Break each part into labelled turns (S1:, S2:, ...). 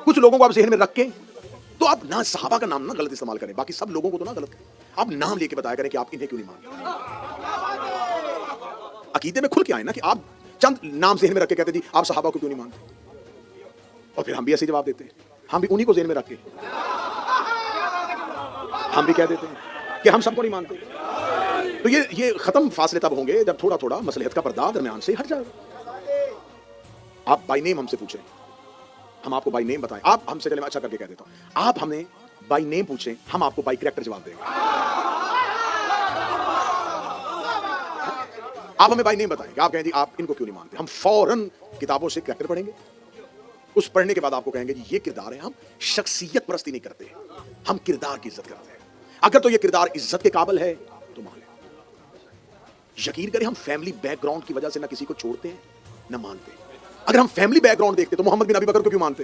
S1: کچھ لوگوں کو آپ ذہن میں رکھ کے تو آپ نہ صحابہ کا نام نہ غلط استعمال کریں، باقی سب لوگوں کو تو نہ غلط کریں، آپ نام لے کے بتایا کریں کہ آپ انہیں کیوں نہیں مانتے۔ عقیدے میں کھل کے آئے نا کہ آپ چند نام ذہن میں رکھ کے کہتے جی آپ صحابہ کو کیوں نہیں مانتے، اور پھر ہم بھی ایسے جواب دیتے ہیں، ہم بھی انہی کو ذہن میں رکھ کے ہم بھی کہہ دیتے ہیں کہ ہم سب کو نہیں مانتے۔ تو یہ ختم فاصلے تب ہوں گے جب تھوڑا تھوڑا مصلحت کا پردہ درمیان سے ہٹ جائے۔ آپ بائی نیم ہم سے پوچھیں، ہم آپ کو بائی نیم بتائیں، آپ ہم سے چلے میں اچھا کر کے کہہ دیتا ہوں، آپ ہمیں بائی نیم پوچھیں، ہم آپ کو بائی کریکٹر جواب دیں گے۔ آپ ہمیں بائی نیم بتائیں گے، آپ کہیں جی آپ ان کو کیوں نہیں مانتے، ہم فوراً کتابوں سے کریکٹر پڑھیں گے، اس پڑھنے کے بعد آپ کو کہیں گے جی یہ کردار ہے، ہم شخصیت پرستی نہیں کرتے، ہم کردار کی عزت کرتے ہیں، اگر تو یہ کردار عزت کے قابل ہے تو مان لیں۔ یقین کریں ہم فیملی بیک گراؤنڈ کی وجہ سے نہ کسی کو چھوڑتے ہیں نہ مانتے، اگر ہم فیملی بیک گراؤنڈ دیکھتے تو محمد بن ابی بکر کو کیوں مانتے؟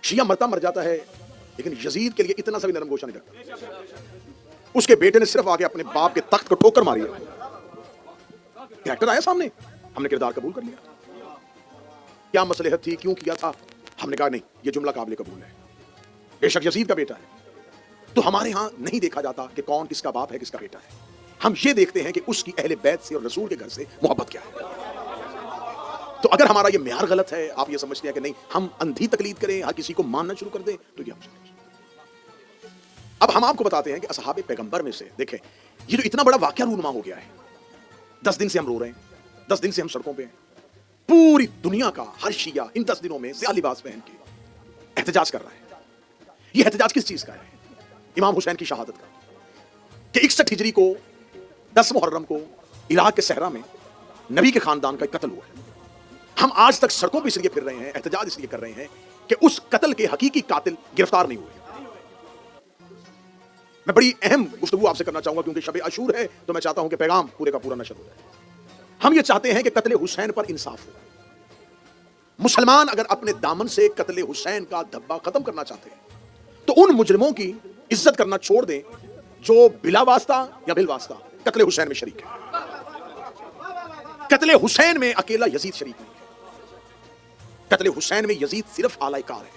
S1: شیعہ مرتا مر جاتا ہے لیکن یزید کے لیے اتنا سا بھی نرم گوشہ نہیں رکھتا، اس کے بیٹے نے صرف آگے اپنے باپ کے تخت کو ٹھوکر ماری ہے، کریکٹر آیا سامنے، ہم نے کردار قبول کر لیا، کیا مصلحت تھی، کیوں کیا تھا، ہم نے کہا نہیں یہ جملہ قابل قبول ہے، بے شک یزید کا بیٹا ہے۔ تو ہمارے ہاں نہیں دیکھا جاتا کہ کون کس کا باپ ہے کس کا بیٹا ہے، ہم یہ دیکھتے ہیں کہ اس کی اہل بیت سے اور رسول کے گھر سے محبت کیا ہے۔ تو اگر ہمارا یہ معیار غلط ہے، آپ یہ سمجھتے ہیں کہ نہیں ہم اندھی تقلید کریں، ہر کسی کو ماننا شروع کر دیں، تو یہ ہم سمجھتے ہیں۔ اب ہم آپ کو بتاتے ہیں کہ اصحاب پیغمبر میں سے دیکھیں یہ جو اتنا بڑا واقعہ رونما ہو گیا ہے، 10 دن سے ہم رو رہے ہیں، 10 دن سے ہم سڑکوں پہ ہیں، پوری دنیا کا ہر شیعہ ان 10 دنوں میں سیاہ لباس پہن کے احتجاج کر رہا ہے۔ یہ احتجاج کس چیز کا ہے؟ امام حسین کی شہادت کا، کہ 61 ہجری کو 10 محرم کو عراق کے صحرا میں نبی کے خاندان کا قتل ہوا ہے۔ ہم آج تک سڑکوں پہ اس لیے پھر رہے ہیں، احتجاج اس لیے کر رہے ہیں کہ اس قتل کے حقیقی قاتل گرفتار نہیں ہوئے۔ میں بڑی اہم گفتگو آپ سے کرنا چاہوں گا کیونکہ شب عاشور ہے، تو میں چاہتا ہوں کہ پیغام پورے کا پورا نشر ہو جائے۔ ہم یہ چاہتے ہیں کہ قتل حسین پر انصاف ہو۔ مسلمان اگر اپنے دامن سے قتل حسین کا دھبہ ختم کرنا چاہتے ہیں تو ان مجرموں کی عزت کرنا چھوڑ دیں جو بلا واسطہ یا بال واسطہ قتل حسین میں شریک ہے۔ قتل حسین میں اکیلا یزید شریک نہیں ہے، قتل حسین میں یزید صرف آلہ کار ہے۔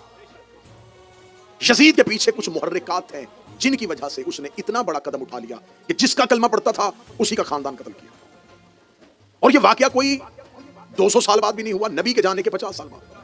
S1: یزید کے پیچھے کچھ محرکات ہیں جن کی وجہ سے اس نے اتنا بڑا قدم اٹھا لیا کہ جس کا کلمہ پڑھتا تھا اسی کا خاندان قتل کیا، اور یہ واقعہ کوئی 200 سال بعد بھی نہیں ہوا، نبی کے جانے کے 50 سال بعد۔